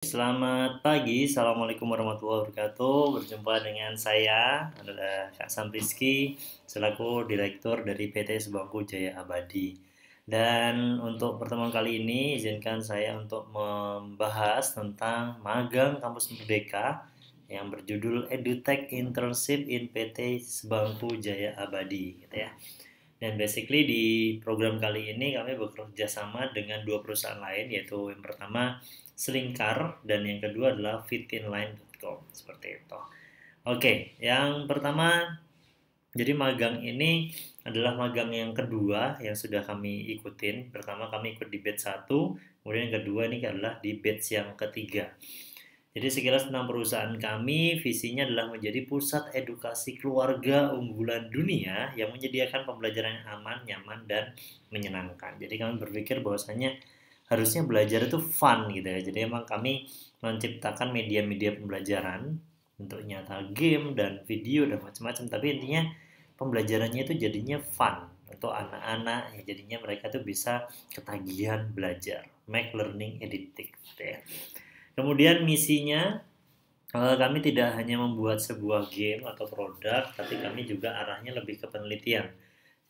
Selamat pagi, Assalamualaikum warahmatullahi wabarakatuh. Berjumpa dengan saya adalah Kak Sam Rizky, selaku Direktur dari PT Sebangku Jaya Abadi. Dan untuk pertemuan kali ini, izinkan saya untuk membahas tentang magang Kampus Merdeka yang berjudul EduTech Internship in PT Sebangku Jaya Abadi, gitu ya. Dan basically di program kali ini kami bekerja sama dengan dua perusahaan lain, yaitu yang pertama Selingkar dan yang kedua adalah fitinline.com, seperti itu. Oke, yang pertama, jadi magang ini adalah magang yang kedua yang sudah kami ikutin. Pertama kami ikut di batch 1, kemudian yang kedua ini adalah di batch yang ketiga. Jadi sekilas tentang perusahaan kami, visinya adalah menjadi pusat edukasi keluarga unggulan dunia yang menyediakan pembelajaran yang aman, nyaman, dan menyenangkan. Jadi kami berpikir bahwasanya harusnya belajar itu fun gitu ya. Jadi emang kami menciptakan media-media pembelajaran untuk nyata game dan video dan macam-macam. Tapi intinya pembelajarannya itu jadinya fun untuk anak-anak. Ya, jadinya mereka tuh bisa ketagihan belajar, make learning addictive gitu ya. Kemudian misinya, kami tidak hanya membuat sebuah game atau produk, tapi kami juga arahnya lebih ke penelitian.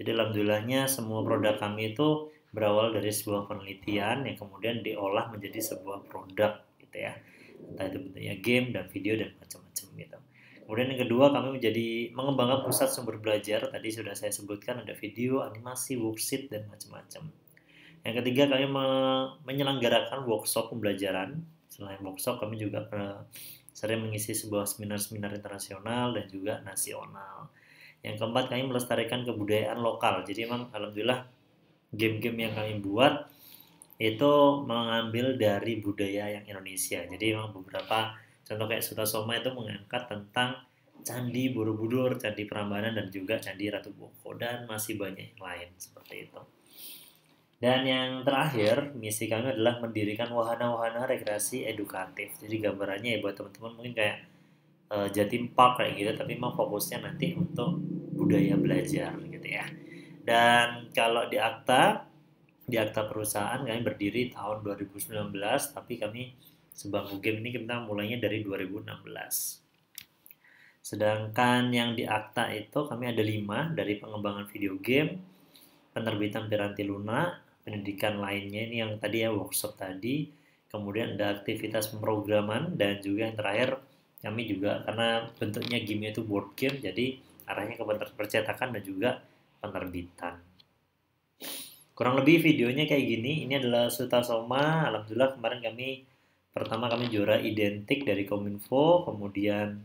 Jadi alhamdulillahnya semua produk kami itu berawal dari sebuah penelitian yang kemudian diolah menjadi sebuah produk gitu ya. Entah itu bentuknya game dan video dan macam-macam gitu. Kemudian yang kedua, kami menjadi mengembangkan pusat sumber belajar. Tadi sudah saya sebutkan ada video, animasi, worksheet dan macam-macam. Yang ketiga, kami menyelenggarakan workshop pembelajaran. Selain workshop, kami juga sering mengisi sebuah seminar-seminar internasional dan juga nasional. Yang keempat, kami melestarikan kebudayaan lokal. Jadi memang alhamdulillah game-game yang kami buat itu mengambil dari budaya yang Indonesia. Jadi memang beberapa contoh kayak Sutasoma itu mengangkat tentang Candi Borobudur, Candi Prambanan, dan juga Candi Ratu Boko, dan masih banyak yang lain seperti itu. Dan yang terakhir, misi kami adalah mendirikan wahana-wahana rekreasi edukatif. Jadi gambarannya ya buat teman-teman mungkin kayak Jatim Park kayak gitu, tapi memang fokusnya nanti untuk budaya belajar gitu ya. Dan kalau di akta perusahaan kami berdiri tahun 2019, tapi kami Sebangku Game ini kita mulainya dari 2016. Sedangkan yang di akta itu kami ada 5, dari pengembangan video game, penerbitan Piranti Luna, pendidikan lainnya ini yang tadi ya workshop tadi, kemudian ada aktivitas pemrograman, dan juga yang terakhir kami juga karena bentuknya game itu board game, jadi arahnya ke percetakan dan juga penerbitan. Kurang lebih videonya kayak gini. Ini adalah Sutasoma. Alhamdulillah kemarin kami juara identik dari Kominfo, kemudian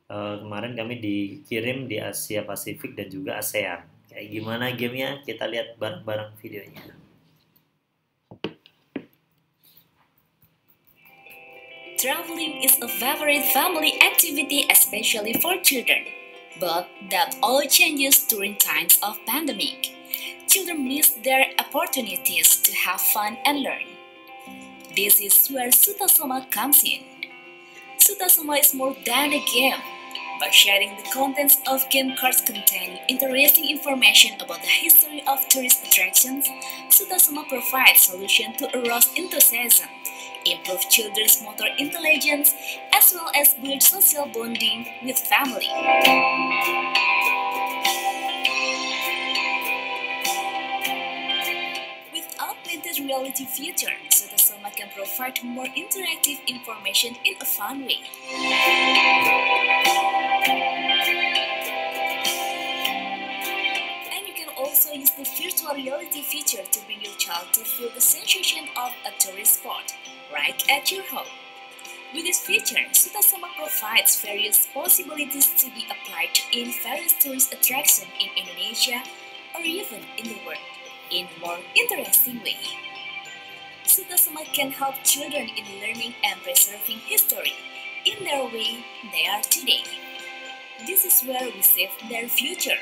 kemarin kami dikirim di Asia Pasifik dan juga ASEAN. Kayak gimana gamenya? Kita lihat bareng-bareng videonya. Traveling is a favorite family activity, especially for children. But that all changes during times of pandemic. Children miss their opportunities to have fun and learn. This is where Sutasoma comes in. Sutasoma is more than a game. By sharing the contents of game cards containing interesting information about the history of tourist attractions, Sutasoma provides solutions to arouse enthusiasm, improve children's motor intelligence, as well as build social bonding with family. With augmented reality feature, Sutasoma can provide more interactive information in a fun way. And you can also use the virtual reality feature to bring your child to feel the sensation of a tourist spot right at your home. With this feature, Sutasoma provides various possibilities to be applied in various tourist attractions in Indonesia or even in the world in a more interesting way. Sutasoma can help children in learning and preserving history in their way they are today. This is where we save their future.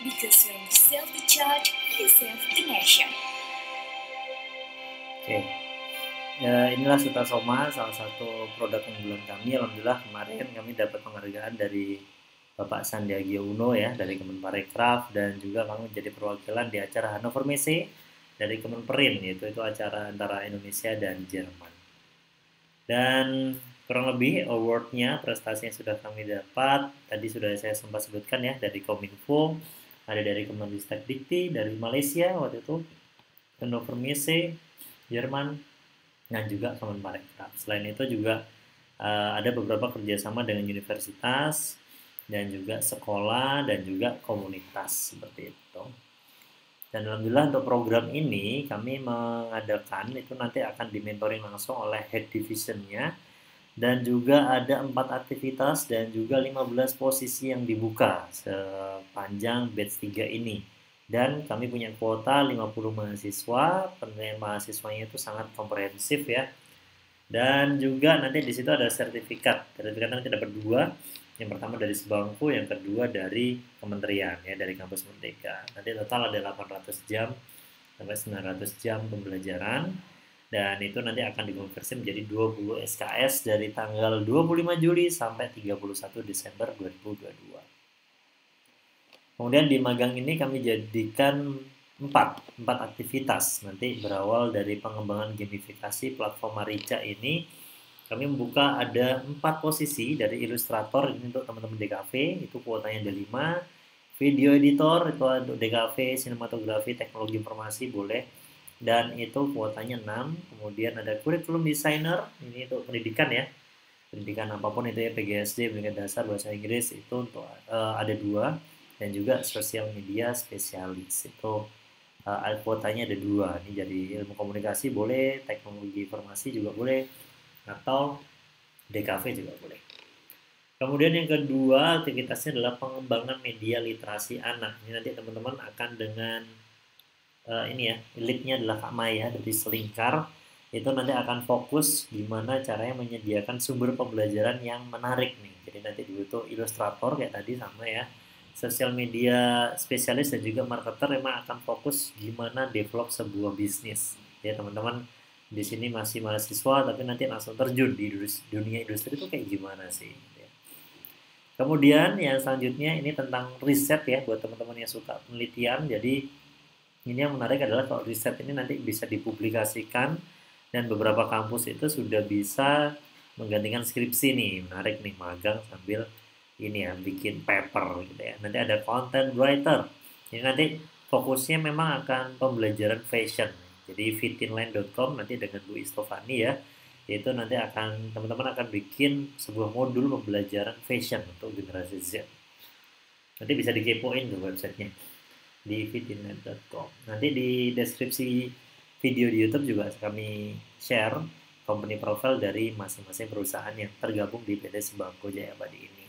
Because when you save the child, you save the nation. Oke. Ya, inilah Sutasoma, salah satu produk unggulan kami. Alhamdulillah kemarin kami dapat penghargaan dari Bapak Sandiaga Uno ya, dari Kemenparekraf, dan juga kami menjadi perwakilan di acara Hannover Messe dari Kemenperin, yaitu acara antara Indonesia dan Jerman. Dan kurang lebih awardnya, prestasi yang sudah kami dapat, tadi sudah saya sempat sebutkan ya, dari Kominfo, ada dari Kemenristek Dikti, dari Malaysia waktu itu, Hannover Messe, Jerman, dan juga Kemenparekraf. Selain itu juga ada beberapa kerjasama dengan universitas, dan juga sekolah, dan juga komunitas, seperti itu. Dan alhamdulillah untuk program ini kami mengadakan itu nanti akan dimentoring langsung oleh head divisionnya, dan juga ada 4 aktivitas dan juga 15 posisi yang dibuka sepanjang batch 3 ini. Dan kami punya kuota 50 mahasiswa, penilaian mahasiswanya itu sangat komprehensif ya. Dan juga nanti di situ ada sertifikat. Sertifikat nanti dapat 2. Yang pertama dari Sebangku, yang kedua dari kementerian ya, dari kampus Merdeka. Nanti total ada 800 jam sampai 900 jam pembelajaran, dan itu nanti akan dikonversi menjadi 20 SKS dari tanggal 25 Juli sampai 31 Desember 2022. Kemudian di magang ini kami jadikan 4 aktivitas, nanti berawal dari pengembangan gamifikasi platform Marica ini. Kami membuka ada 4 posisi dari ilustrator, ini untuk teman-teman DKV, itu kuotanya ada 5. Video editor itu untuk DKV, sinematografi, teknologi informasi boleh, dan itu kuotanya 6. Kemudian ada kurikulum designer, ini untuk pendidikan ya, pendidikan apapun itu ya, PGSD, pendidikan dasar, bahasa Inggris, itu untuk ada 2. Dan juga sosial media spesialis, itu kuotanya ada 2. Ini jadi ilmu komunikasi boleh, teknologi informasi juga boleh, atau DKV juga boleh. Kemudian yang kedua aktivitasnya adalah pengembangan media literasi anak. Ini nanti teman-teman akan dengan ini ya, leadnya adalah Kak Maya dari Selingkar. Itu nanti akan fokus gimana caranya menyediakan sumber pembelajaran yang menarik nih. Jadi nanti dibutuh ilustrator kayak tadi sama ya, sosial media spesialis, dan juga marketer memang akan fokus gimana develop sebuah bisnis. Ya teman-teman di sini masih mahasiswa tapi nanti langsung terjun di dunia industri itu kayak gimana sih. Kemudian yang selanjutnya ini tentang riset ya, buat teman-teman yang suka penelitian. Jadi ini yang menarik adalah kalau riset ini nanti bisa dipublikasikan, dan beberapa kampus itu sudah bisa menggantikan skripsi nih. Menarik nih, magang sambil ini ya, bikin paper gitu ya. Nanti ada content writer. Ini nanti fokusnya memang akan pembelajaran fashion. Jadi fitinline.com nanti dengan Bu Istovani ya, itu nanti akan teman-teman akan bikin sebuah modul pembelajaran fashion untuk generasi Z. Nanti bisa dikepoin tuh websitenya di fitinline.com. Nanti di deskripsi video di YouTube juga kami share company profile dari masing-masing perusahaan yang tergabung di PT Sebangku Jaya Abadi ini.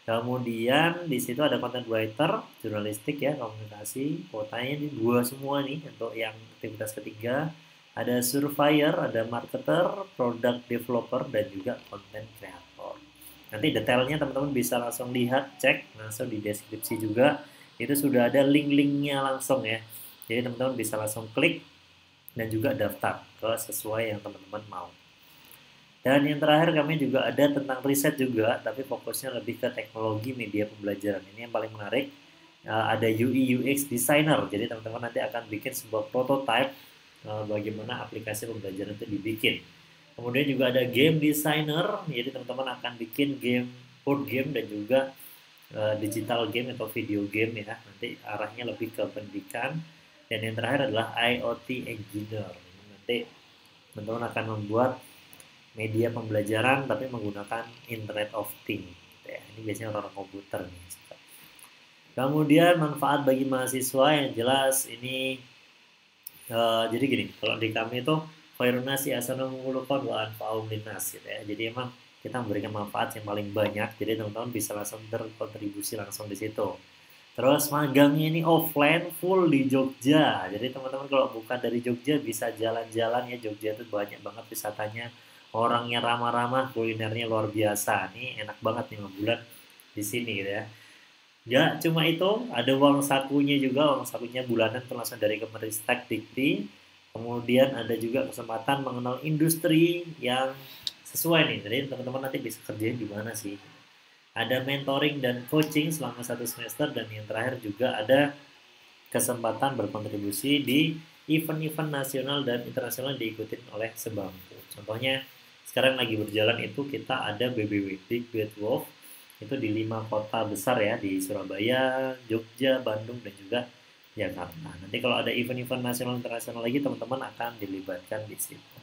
Kemudian di situ ada content writer, jurnalistik ya, komunikasi, kuotanya di 2 semua nih untuk yang aktivitas ketiga. Ada surveyor, ada marketer, product developer, dan juga content creator. Nanti detailnya teman-teman bisa langsung lihat, cek langsung di deskripsi juga. Itu sudah ada link-linknya langsung ya. Jadi teman-teman bisa langsung klik dan juga daftar ke sesuai yang teman-teman mau. Dan yang terakhir kami juga ada tentang riset juga, tapi fokusnya lebih ke teknologi media pembelajaran. Ini yang paling menarik. Ada UI UX designer, jadi teman-teman nanti akan bikin sebuah prototype bagaimana aplikasi pembelajaran itu dibikin. Kemudian juga ada game designer, jadi teman-teman akan bikin game, board game, dan juga digital game atau video game ya. Nanti arahnya lebih ke pendidikan. Dan yang terakhir adalah IoT engineer. Nanti teman-teman akan membuat media pembelajaran tapi menggunakan Internet of Things gitu ya. Ini biasanya orang-orang komputer nih. Kemudian manfaat bagi mahasiswa yang jelas ini jadi gini, kalau di kami itu khairunasi asanul mengulukon wa anfa'um linnas gitu ya. Jadi emang kita memberikan manfaat yang paling banyak, jadi teman-teman bisa langsung berkontribusi langsung di situ. Terus magangnya ini offline full di Jogja. Jadi teman-teman kalau bukan dari Jogja bisa jalan-jalan ya, Jogja itu banyak banget wisatanya. Orangnya ramah-ramah, kulinernya luar biasa. Nih enak banget nih 5 bulan di sini gitu ya. Ya, cuma itu, ada uang sakunya juga, uang sakunya bulanan termasuk dari Kemenristek Dikti. Kemudian ada juga kesempatan mengenal industri yang sesuai nih. Jadi teman-teman nanti bisa kerjain di mana sih. Ada mentoring dan coaching selama 1 semester, dan yang terakhir juga ada kesempatan berkontribusi di event-event nasional dan internasional diikuti oleh Sebangku. Contohnya sekarang lagi berjalan itu kita ada BBW, Big Bad Wolf, itu di 5 kota besar ya, di Surabaya, Jogja, Bandung, dan juga Jakarta. Nanti kalau ada event-event nasional internasional lagi, teman-teman akan dilibatkan di situ.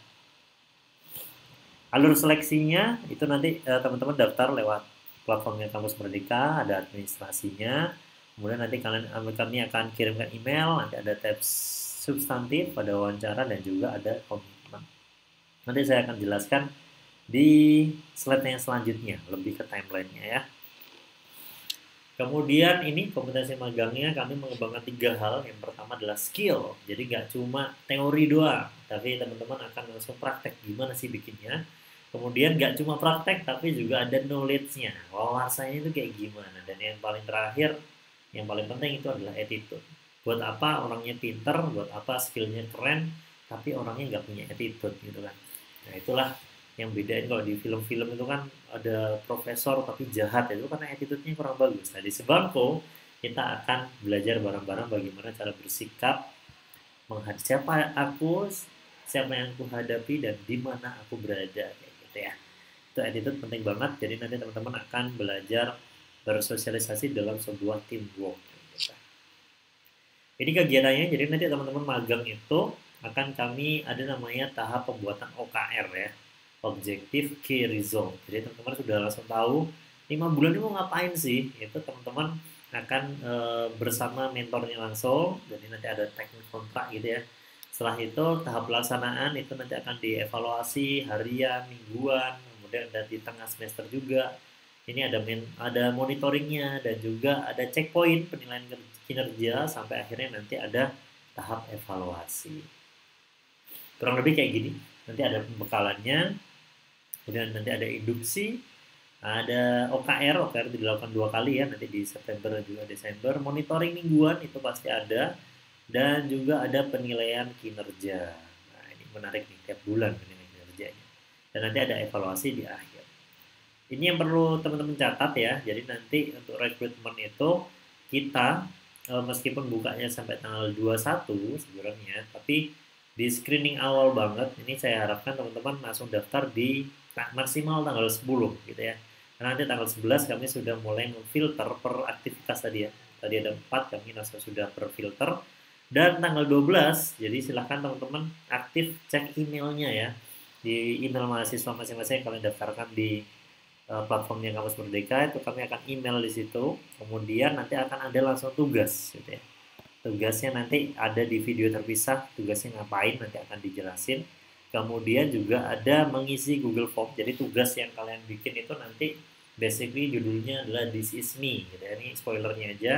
Alur seleksinya itu nanti teman-teman daftar lewat platformnya Kampus Merdeka, ada administrasinya. Kemudian nanti kami akan kirimkan email, nanti ada tab substantif, ada wawancara, dan juga ada komitmen. Nanti saya akan jelaskan di slide yang selanjutnya, lebih ke timelinenya ya. Kemudian ini kompetensi magangnya kami mengembangkan 3 hal. Yang pertama adalah skill, jadi nggak cuma teori doang, tapi teman-teman akan langsung praktek gimana sih bikinnya. Kemudian nggak cuma praktek, tapi juga ada knowledge-nya, wawasannya itu kayak gimana. Dan yang paling terakhir, yang paling penting itu adalah attitude. Buat apa orangnya pinter, buat apa skillnya keren, tapi orangnya nggak punya attitude gitu kan. Nah itulah yang bedain kalau di film-film itu kan ada profesor tapi jahat itu karena attitude-nya kurang bagus. Nah di Sebangko kita akan belajar bareng-bareng bagaimana cara bersikap, menghadapi siapa aku, siapa yang aku hadapi, dan di mana aku berada kayak gitu ya. Itu attitude penting banget. Jadi nanti teman-teman akan belajar bersosialisasi dalam sebuah teamwork. Gitu. Ini kegiatannya, jadi nanti teman-teman magang itu akan kami ada namanya tahap pembuatan OKR ya, Objective Key Result. Jadi teman-teman sudah langsung tahu 5 bulan ini mau ngapain sih. Itu teman-teman akan bersama mentornya langsung, jadi nanti ada teknik kontrak gitu ya. Setelah itu tahap pelaksanaan itu nanti akan dievaluasi harian, mingguan, kemudian ada di tengah semester juga. Ini ada monitoringnya dan juga ada checkpoint penilaian kinerja sampai akhirnya nanti ada tahap evaluasi. Kurang lebih kayak gini. Nanti ada pembekalannya, kemudian nanti ada induksi, ada OKR dilakukan 2 kali ya, nanti di September dan juga Desember. Monitoring mingguan itu pasti ada, dan juga ada penilaian kinerja. Nah ini menarik nih, tiap bulan penilaian kinerjanya. Dan nanti ada evaluasi di akhir. Ini yang perlu teman-teman catat ya. Jadi nanti untuk rekrutmen itu kita meskipun bukanya sampai tanggal 21 sebenarnya, tapi di screening awal banget ini saya harapkan teman-teman langsung daftar di maksimal tanggal 10 gitu ya. Karena nanti tanggal 11 kami sudah mulai memfilter per aktivitas tadi ya. Tadi ada 4, kami langsung sudah berfilter. Dan tanggal 12, jadi silahkan teman-teman aktif cek emailnya ya. Di email mahasiswa masing-masing yang kalian daftarkan di platformnya Kampus Merdeka, itu kami akan email di situ. Kemudian nanti akan ada langsung tugas gitu ya. Tugasnya nanti ada di video terpisah, tugasnya ngapain nanti akan dijelasin. Kemudian juga ada mengisi Google Form. Jadi tugas yang kalian bikin itu nanti basically judulnya adalah This Is Me gitu ya. Ini spoilernya aja.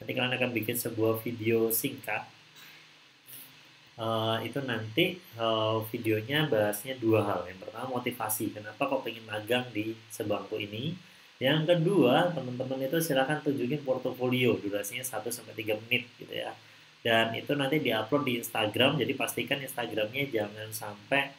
Nanti kalian akan bikin sebuah video singkat. Itu nanti videonya bahasnya 2 hal. Yang pertama motivasi, kenapa kok pengen magang di Sebangko ini. Yang kedua, teman-teman itu silahkan tunjukin portofolio, durasinya 1-3 menit gitu ya. Dan itu nanti diupload di Instagram, jadi pastikan Instagramnya jangan sampai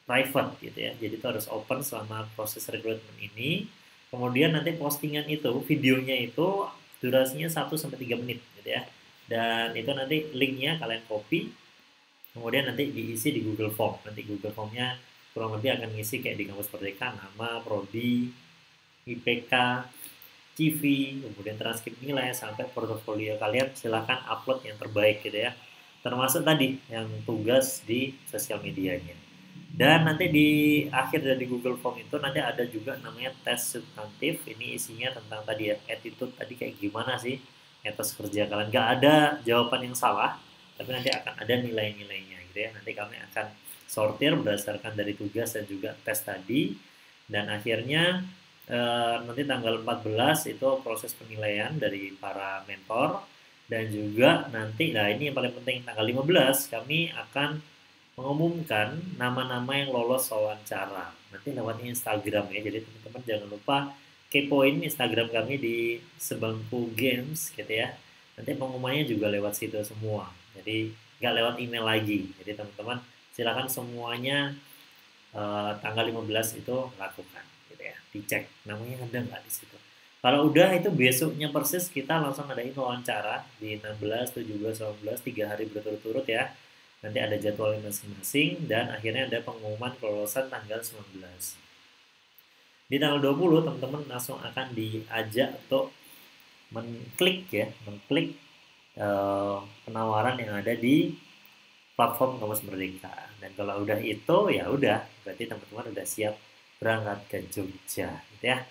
private gitu ya. Jadi itu harus open selama proses rekrutmen ini. Kemudian nanti postingan itu, videonya itu durasinya 1-3 menit gitu ya. Dan itu nanti linknya kalian copy, kemudian nanti diisi di Google Form. Nanti Google Formnya kurang lebih akan ngisi kayak di Kampus Merdeka, nama, prodi, IPK, CV, kemudian transkrip nilai, sampai portofolio kalian silahkan upload yang terbaik gitu ya. Termasuk tadi yang tugas di sosial medianya. Dan nanti di akhir dari Google Form itu nanti ada juga namanya tes substantif. Ini isinya tentang tadi ya, attitude tadi kayak gimana sih etos kerja kalian. Gak ada jawaban yang salah, tapi nanti akan ada nilai-nilainya gitu ya. Nanti kami akan sortir berdasarkan dari tugas dan juga tes tadi. Dan akhirnya nanti tanggal 14 itu proses penilaian dari para mentor. Dan juga nanti, nah ini yang paling penting, tanggal 15 kami akan mengumumkan nama-nama yang lolos wawancara. Nanti lewat Instagram ya. Jadi teman-teman jangan lupa kepoin Instagram kami di Sebangku Games gitu ya. Nanti pengumumannya juga lewat situ semua. Jadi nggak lewat email lagi. Jadi teman-teman silakan semuanya tanggal 15 itu lakukan gitu ya. Dicek namanya ada nggak di situ. Kalau udah itu besoknya persis kita langsung adain wawancara di 16, 17, 18, 3 hari berturut-turut ya. Nanti ada jadwalnya masing-masing dan akhirnya ada pengumuman kelulusan tanggal 19. Di tanggal 20 teman-teman langsung akan diajak untuk mengklik penawaran yang ada di platform Kampus Merdeka. Dan kalau udah itu ya udah, berarti teman-teman udah siap berangkat ke Jogja, gitu ya.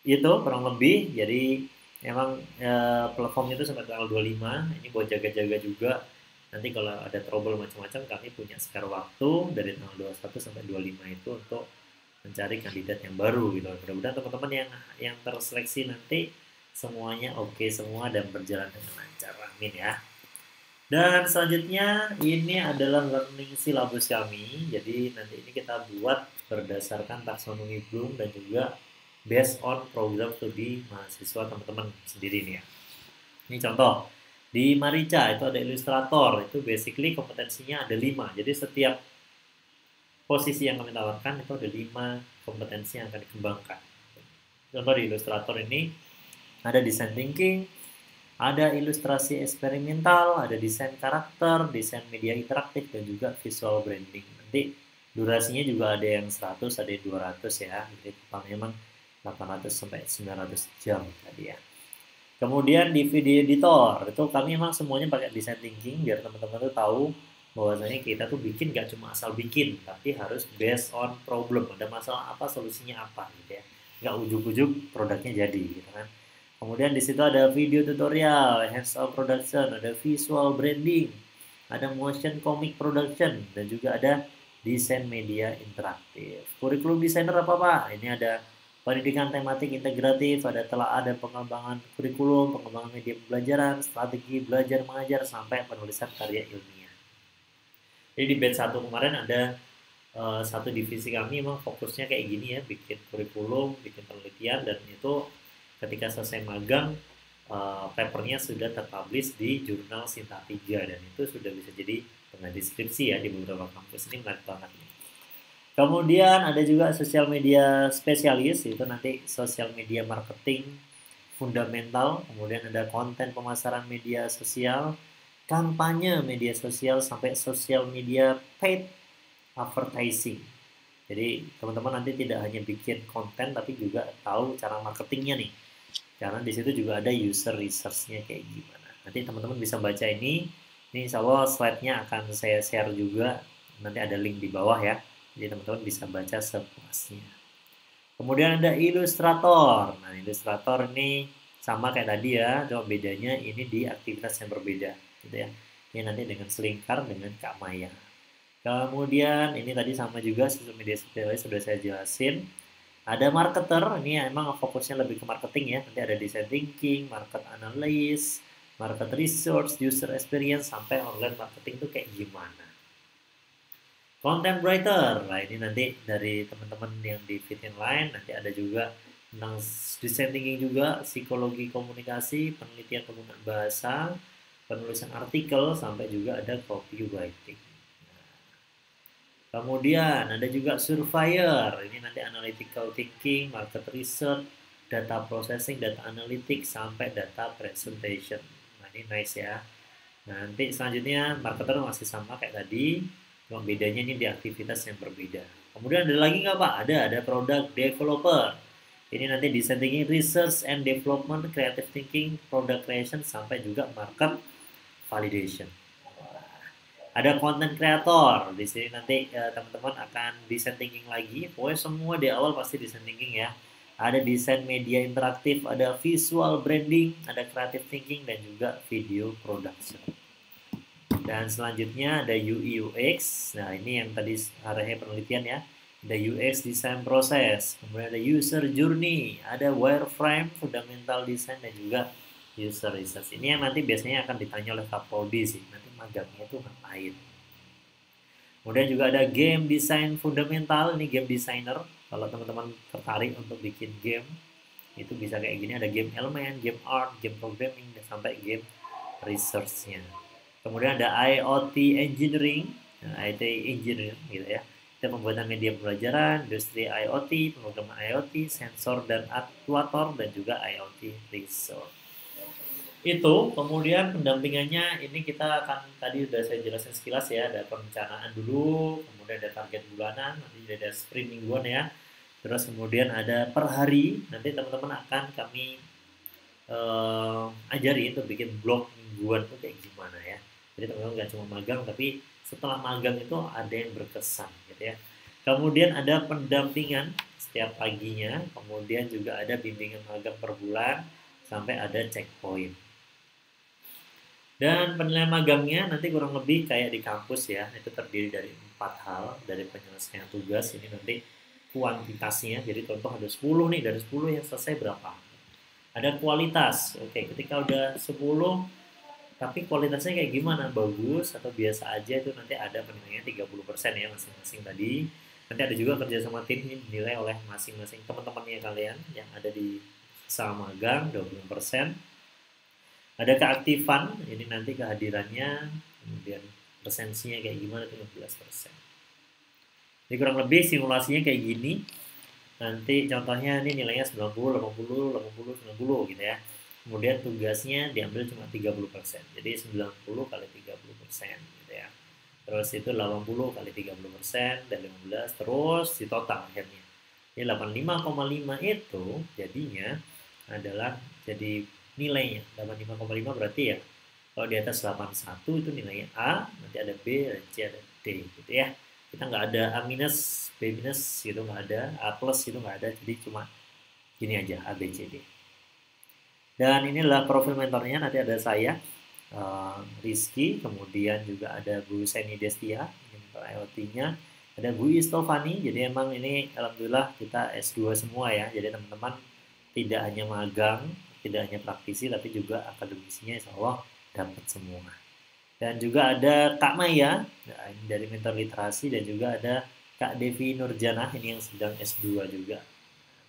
Itu kurang lebih. Jadi memang platform itu sampai tanggal 25. Ini buat jaga-jaga juga. Nanti kalau ada trouble macam-macam, kami punya spare waktu dari tanggal 21 sampai 25 itu untuk mencari kandidat yang baru gitu. Mudah-mudahan teman-teman yang terseleksi nanti semuanya oke semua dan berjalan dengan lancar. Amin ya. Dan selanjutnya ini adalah learning syllabus kami. Jadi nanti ini kita buat berdasarkan taksonomi Bloom dan juga based on program studi mahasiswa teman-teman sendiri nih ya. Ini contoh. Di Marica itu ada ilustrator, itu basically kompetensinya ada 5. Jadi setiap posisi yang kami tawarkan itu ada 5 kompetensi yang akan dikembangkan. Contoh di ilustrator ini ada design thinking, ada ilustrasi eksperimental, ada desain karakter, desain media interaktif, dan juga visual branding. Nanti durasinya juga ada yang 100, ada yang 200 ya. Jadi total memang 800 sampai 900 jam tadi ya. Kemudian di video editor, itu kami memang semuanya pakai design thinking, biar teman-teman tuh tahu bahwasanya kita tuh bikin gak cuma asal bikin, tapi harus based on problem. Ada masalah apa, solusinya apa gitu ya. Gak ujuk-ujuk produknya jadi gitu kan. Kemudian di situ ada video tutorial, hands-on production, ada visual branding, ada motion comic production, dan juga ada desain media interaktif. Kurikulum desainer apa Pak? Ini ada pendidikan tematik integratif, ada pengembangan kurikulum, pengembangan media pembelajaran, strategi belajar mengajar, sampai penulisan karya ilmiah. Jadi di batch 1 kemarin ada satu divisi kami memang fokusnya kayak gini ya, bikin kurikulum, bikin penelitian, dan itu ketika selesai magang papernya sudah terpublish di jurnal Sinta 3 dan itu sudah bisa jadi pengganti skripsi ya di beberapa kampus. Ini menarik banget nih. Kemudian ada juga sosial media spesialis, itu nanti sosial media marketing fundamental, kemudian ada konten pemasaran media sosial, kampanye media sosial, sampai sosial media paid advertising. Jadi teman-teman nanti tidak hanya bikin konten tapi juga tahu cara marketingnya nih. Karena di situ juga ada user research-nya kayak gimana. Nanti teman-teman bisa baca ini. Ini insya Allah slide-nya akan saya share juga. Nanti ada link di bawah ya. Jadi teman-teman bisa baca sepuasnya. Kemudian ada ilustrator. Nah, ilustrator ini sama kayak tadi ya, cuma bedanya ini di aktivitas yang berbeda, gitu ya. Ini nanti dengan Selingkar, dengan Kak Maya. Kemudian ini tadi sama juga sosial media spesialis sudah saya jelasin. Ada marketer, ini emang fokusnya lebih ke marketing ya. Nanti ada design thinking, market analysis, market research, user experience, sampai online marketing itu kayak gimana. Content writer, nah ini nanti dari teman-teman yang di fit in line, nanti ada juga tentang design thinking juga, psikologi komunikasi, penelitian penggunaan bahasa, penulisan artikel, sampai juga ada copywriting. Kemudian ada juga surveyor, ini nanti analytical thinking, market research, data processing, data analytics, sampai data presentation. Nah ini nice ya. Nanti selanjutnya marketer masih sama kayak tadi, cuma bedanya ini di aktivitas yang berbeda. Kemudian ada lagi nggak Pak? Ada product developer. Ini nanti design thinking, research and development, creative thinking, product creation, sampai juga market validation. Ada content creator. Di sini nanti teman-teman akan design thinking lagi. Pokoknya semua di awal pasti design thinking ya. Ada desain media interaktif, ada visual branding, ada creative thinking, dan juga video production. Dan selanjutnya ada UI UX. Nah, ini yang tadi arahnya penelitian ya. Ada UX design proses, kemudian ada user journey, ada wireframe, fundamental design, dan juga user research. Ini yang nanti biasanya akan ditanya oleh Kapoldi sih. Nanti magangnya itu ngapain. Kemudian juga ada game design fundamental, ini game designer. Kalau teman-teman tertarik untuk bikin game, itu bisa kayak gini. Ada game elemen, game art, game programming, dan sampai game research-nya. Kemudian ada IoT engineering, IT engineering gitu ya. Itu pembuatan media pembelajaran, industri IoT, pemrograman IoT, sensor dan aktuator, dan juga IoT research. Itu kemudian pendampingannya ini kita akan tadi udah saya jelasin sekilas ya, ada perencanaan dulu, kemudian ada target bulanan, nanti ada sprint mingguan ya. Terus kemudian ada per hari, nanti teman-teman akan kami ajari untuk bikin blog mingguan itu kayak gimana ya. Jadi teman-teman nggak cuma magang, tapi setelah magang itu ada yang berkesan gitu ya. Kemudian ada pendampingan setiap paginya, kemudian juga ada bimbingan magang per bulan, sampai ada checkpoint. Dan penilaian magangnya nanti kurang lebih kayak di kampus ya, itu terdiri dari 4 hal, dari penyelesaian tugas, ini nanti kuantitasnya, jadi contoh ada 10 nih, dari 10 yang selesai berapa. Ada kualitas, oke ketika udah 10, tapi kualitasnya kayak gimana, bagus atau biasa aja, itu nanti ada penilaiannya 30% ya masing-masing tadi. Nanti ada juga kerja sama tim, ini dinilai oleh masing-masing teman-temannya kalian yang ada di sama magang 20%. Ada keaktifan, ini nanti kehadirannya, kemudian presensinya kayak gimana itu 15%. Jadi kurang lebih simulasinya kayak gini. Nanti contohnya ini nilainya 90, 80, 80, 90 gitu ya. Kemudian tugasnya diambil cuma 30%. Jadi 90 kali 30% gitu ya. Terus itu 80 kali 30% dan 15 terus di total akhirnya. Jadi 85,5 itu jadinya adalah jadi nilainya. 85,5 berarti ya kalau di atas 81 itu nilainya A, nanti ada B, ada C, ada D gitu ya. Kita nggak ada A minus, B minus gitu nggak ada, A plus itu nggak ada, jadi cuma gini aja A, B, C, D. Dan inilah profil mentornya, nanti ada saya, Rizky, kemudian juga ada Bu Seni Destia, mentor IoT-nya, ada Bu Istovani, jadi emang ini alhamdulillah kita S2 semua ya, jadi teman-teman tidak hanya magang, tidak hanya praktisi, tapi juga akademisinya insya Allah dapat semua. Dan juga ada Kak Maya dari Mentor Literasi, dan juga ada Kak Devi Nurjanah ini yang sedang S2 juga.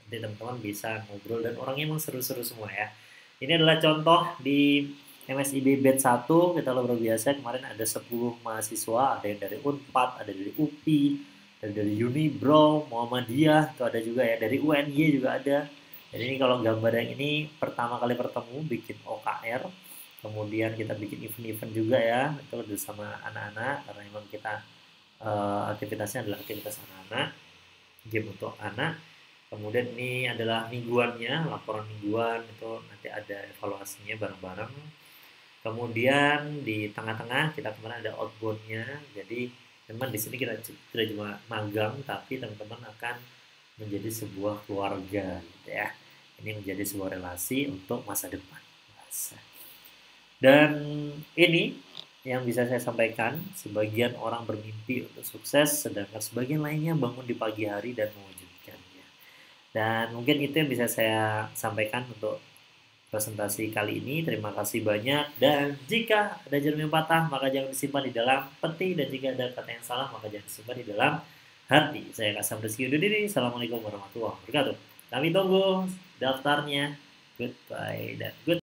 Nanti teman-teman bisa ngobrol dan orangnya emang seru-seru semua ya. Ini adalah contoh di MSIB Batch 1, kita luar biasa. Kemarin ada 10 mahasiswa, ada yang dari Unpad, ada dari UPI, ada dari Unibro, Muhammadiyah, itu ada juga ya, dari UNY juga ada. Jadi ini kalau gambar yang ini pertama kali bertemu bikin OKR, kemudian kita bikin event-event juga ya, itu bersama anak-anak karena memang kita aktivitasnya adalah aktivitas anak-anak, game untuk anak. Kemudian ini adalah mingguannya, laporan mingguan itu nanti ada evaluasinya bareng-bareng. Kemudian di tengah-tengah kita kemarin ada outboundnya, jadi teman di sini kita tidak cuma magang, tapi teman-teman akan menjadi sebuah keluarga gitu ya. Ini menjadi sebuah relasi untuk masa depan. Dan ini yang bisa saya sampaikan, sebagian orang bermimpi untuk sukses, sedangkan sebagian lainnya bangun di pagi hari dan mewujudkannya. Dan mungkin itu yang bisa saya sampaikan untuk presentasi kali ini. Terima kasih banyak. Dan jika ada jarum yang patah, maka jangan disimpan di dalam peti. Dan jika ada kata yang salah, maka jangan disimpan di dalam hati. Saya Kak Sam Rizky undur diri. Assalamualaikum warahmatullahi wabarakatuh. Kami tunggu daftarnya. Goodbye dan good.